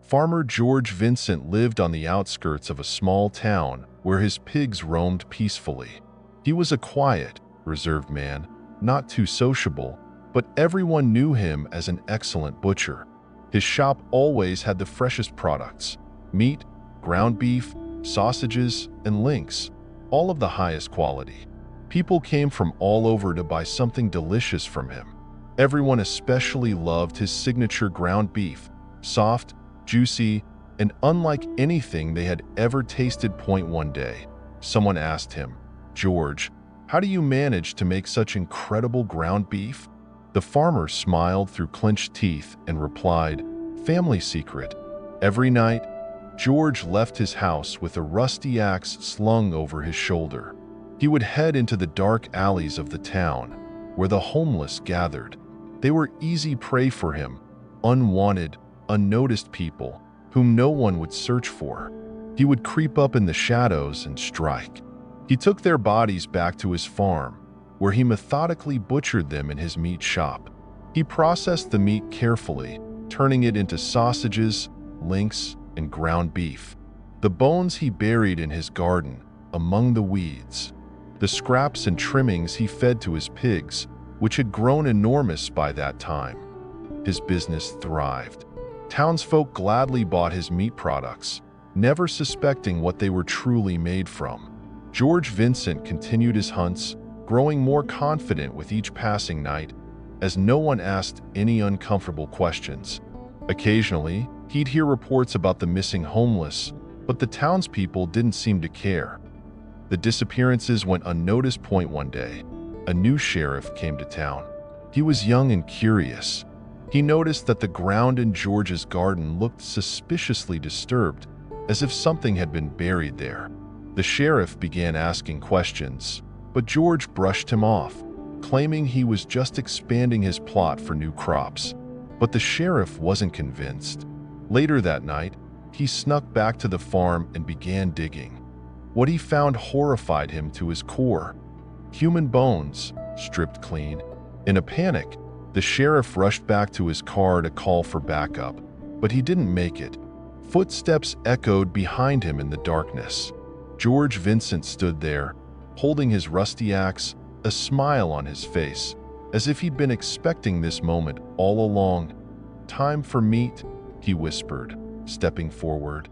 Farmer George Vincent lived on the outskirts of a small town where his pigs roamed peacefully. He was a quiet, reserved man, not too sociable, but everyone knew him as an excellent butcher. His shop always had the freshest products: meat, ground beef, sausages, and links, all of the highest quality. People came from all over to buy something delicious from him. Everyone especially loved his signature ground beef, soft, juicy, and unlike anything they had ever tasted. One day, someone asked him, "George, how do you manage to make such incredible ground beef?" The farmer smiled through clenched teeth and replied, "Family secret." Every night, George left his house with a rusty axe slung over his shoulder. He would head into the dark alleys of the town, where the homeless gathered. They were easy prey for him, unwanted, unnoticed people whom no one would search for. He would creep up in the shadows and strike. He took their bodies back to his farm, where he methodically butchered them in his meat shop. He processed the meat carefully, turning it into sausages, links, and ground beef. The bones he buried in his garden, among the weeds. The scraps and trimmings he fed to his pigs, which had grown enormous by that time. His business thrived. Townsfolk gladly bought his meat products, never suspecting what they were truly made from. George Vincent continued his hunts, growing more confident with each passing night, as no one asked any uncomfortable questions. Occasionally, he'd hear reports about the missing homeless, but the townspeople didn't seem to care. The disappearances went unnoticed. One day, a new sheriff came to town. He was young and curious. He noticed that the ground in George's garden looked suspiciously disturbed, as if something had been buried there. The sheriff began asking questions, but George brushed him off, claiming he was just expanding his plot for new crops. But the sheriff wasn't convinced. Later that night, he snuck back to the farm and began digging. What he found horrified him to his core. Human bones, stripped clean. In a panic, the sheriff rushed back to his car to call for backup, but he didn't make it. Footsteps echoed behind him in the darkness. George Vincent stood there, holding his rusty axe, a smile on his face, as if he'd been expecting this moment all along. "Time for meat," he whispered, stepping forward.